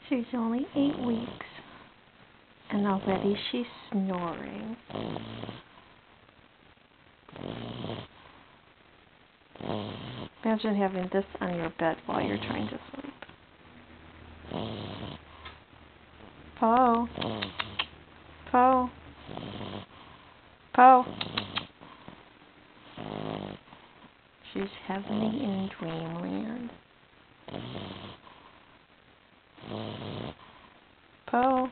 She's only 8 weeks, and already she's snoring. Imagine having this on your bed while you're trying to sleep. Po. Po. Po. She's heavily in dreamland. Po.